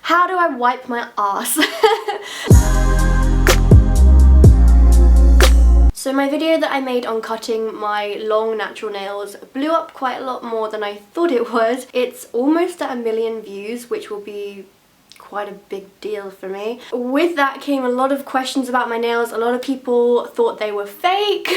How do I wipe my ass? So my video that I made on cutting my long natural nails blew up quite a lot more than I thought it would. It's almost at 1 million views, which will be quite a big deal for me. With that came a lot of questions about my nails. A lot of people thought they were fake.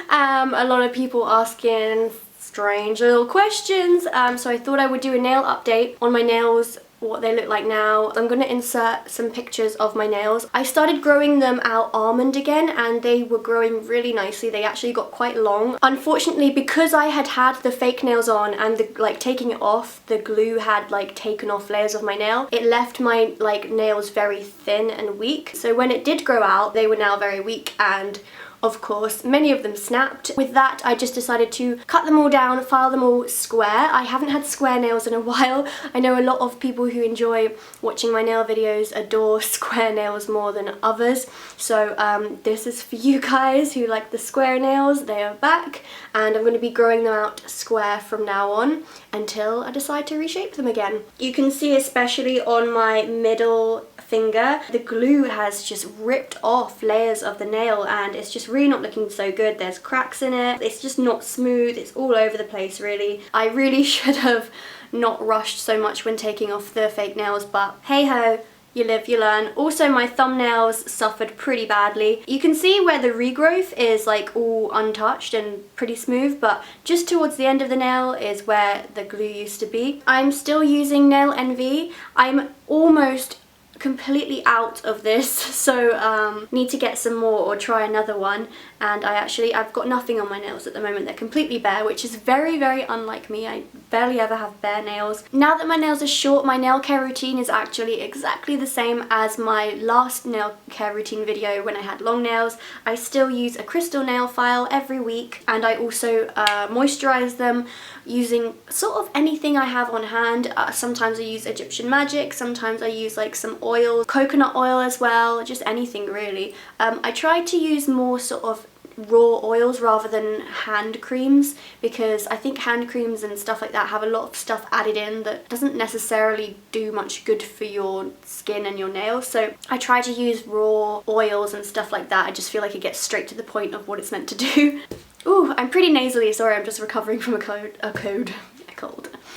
A lot of people asking strange little questions. So I thought I would do a nail update on my nails, what they look like now. I'm going to insert some pictures of my nails. I started growing them out almond again and they were growing really nicely. They actually got quite long. Unfortunately, because I had the fake nails on and taking it off, the glue had taken off layers of my nail. It left my nails very thin and weak. So when it did grow out, they were now very weak, and of course, many of them snapped. With that, I just decided to cut them all down, file them all square. I haven't had square nails in a while. I know a lot of people who enjoy watching my nail videos adore square nails more than others. So this is for you guys who like the square nails. They are back, and I'm going to be growing them out square from now on until I decide to reshape them again. You can see, especially on my middle finger, the glue has just ripped off layers of the nail and it's just really not looking so good. There's cracks in it. It's just not smooth. It's all over the place, really. I really should have not rushed so much when taking off the fake nails, but hey ho, you live, you learn. Also, my thumbnails suffered pretty badly. You can see where the regrowth is all untouched and pretty smooth, but just towards the end of the nail is where the glue used to be. I'm still using Nail Envy. I'm almost completely out of this, so need to get some more or try another one. And I've got nothing on my nails at the moment. They're completely bare, which is very, very unlike me. I barely ever have bare nails. Now that my nails are short, my nail care routine is actually exactly the same as my last nail care routine video when I had long nails. I still use a crystal nail file every week, and I also moisturize them using sort of anything I have on hand. Sometimes I use Egyptian magic, sometimes I use some oils, coconut oil as well, just anything really. I try to use more sort of raw oils rather than hand creams, because I think hand creams and stuff like that have a lot of stuff added in that doesn't necessarily do much good for your skin and your nails. So I try to use raw oils and stuff like that. I just feel like it gets straight to the point of what it's meant to do. Ooh, I'm pretty nasally, sorry, I'm just recovering from a cold.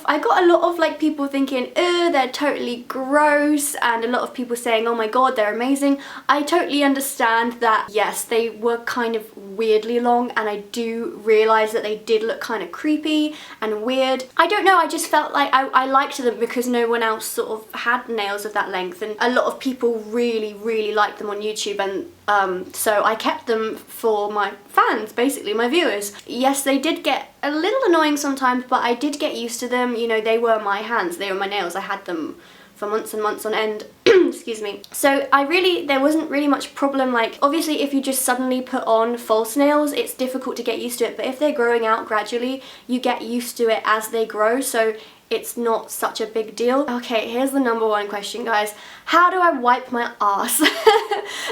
I got a lot of people thinking, they're totally gross, and a lot of people saying, oh my god, they're amazing. I totally understand that, yes, they were kind of weirdly long, and I do realise that they did look kind of creepy and weird. I don't know, I just felt like I liked them because no one else sort of had nails of that length, and a lot of people really, really liked them on YouTube, and so I kept them for my fans, basically, my viewers. Yes, they did get a little annoying sometimes, but I did get used to them. You know, they were my hands, they were my nails. I had them for months and months on end. Excuse me. So there wasn't really much problem. Obviously, if you just suddenly put on false nails, it's difficult to get used to it, but if they're growing out gradually, you get used to it as they grow, so it's not such a big deal. Okay, here's the number one question, guys. How do I wipe my ass?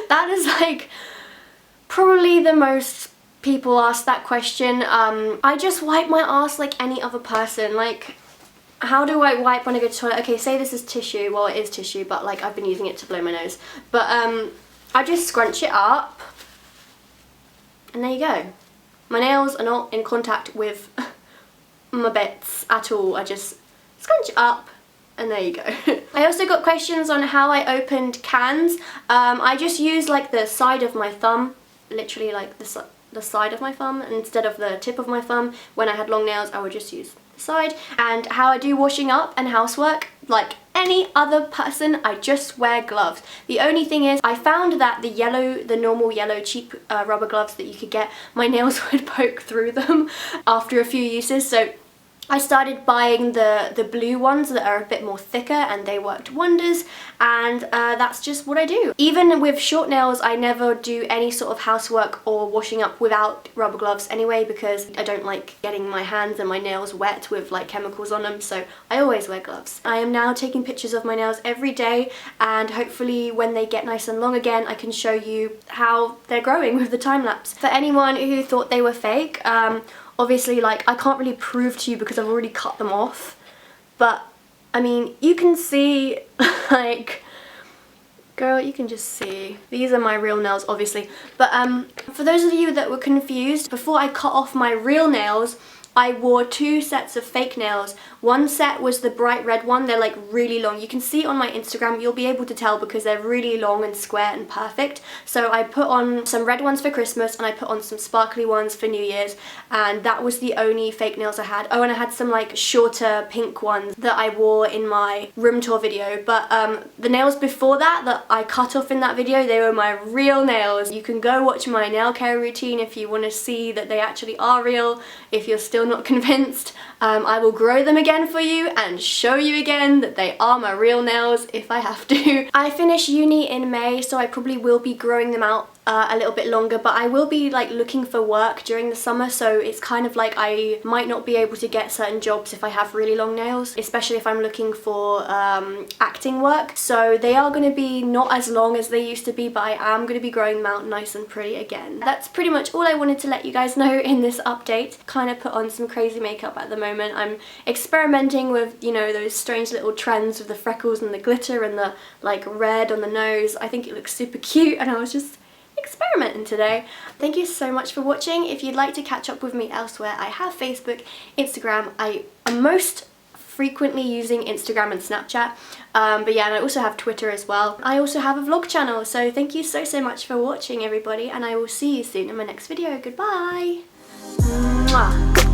That is probably the most people ask that question. I just wipe my ass like any other person. How do I wipe when I go to the toilet? Okay, say this is tissue. Well, it is tissue, but I've been using it to blow my nose. But I just scrunch it up, and there you go. My nails are not in contact with my bits at all. I just scrunch it up, and there you go. I also got questions on how I opened cans. I just use the side of my thumb, literally the side of my thumb instead of the tip of my thumb. When I had long nails, I would just use the side. And how I do washing up and housework, like any other person, I just wear gloves. The only thing is, I found that the normal yellow cheap rubber gloves that you could get, my nails would poke through them after a few uses, so I started buying the blue ones that are a bit more thicker, and they worked wonders, and that's just what I do. Even with short nails, I never do any sort of housework or washing up without rubber gloves anyway, because I don't like getting my hands and my nails wet with chemicals on them, so I always wear gloves. I am now taking pictures of my nails every day, and hopefully when they get nice and long again, I can show you how they're growing with the time lapse. For anyone who thought they were fake, obviously I can't really prove to you because I've already cut them off, but I mean, you can see, like, girl, you can just see. These are my real nails, obviously. But for those of you that were confused, before I cut off my real nails, I wore 2 sets of fake nails. One set was the bright red one. They're like really long. You can see on my Instagram, you'll be able to tell because they're really long and square and perfect. So I put on some red ones for Christmas and I put on some sparkly ones for New Year's, and that was the only fake nails I had. Oh, and I had some like shorter pink ones that I wore in my room tour video. But the nails before that I cut off in that video, they were my real nails. You can go watch my nail care routine if you want to see that they actually are real. If you're still not convinced, I will grow them again for you and show you again that they are my real nails if I have to. I finish uni in May, so I probably will be growing them out a little bit longer, but I will be like looking for work during the summer, so it's kind of like I might not be able to get certain jobs if I have really long nails, especially if I'm looking for acting work. So they are going to be not as long as they used to be, but I am going to be growing them out nice and pretty again. That's pretty much all I wanted to let you guys know in this update. Kind of put on some crazy makeup at the moment. I'm experimenting with, you know, those strange little trends with the freckles and the glitter and the like red on the nose. I think it looks super cute, and I was just experimenting today. Thank you so much for watching. If you'd like to catch up with me elsewhere, I have Facebook, Instagram. I am most frequently using Instagram and Snapchat, but yeah, and I also have Twitter as well. I also have a vlog channel, so thank you so much for watching, everybody, and I will see you soon in my next video. Goodbye. Mwah.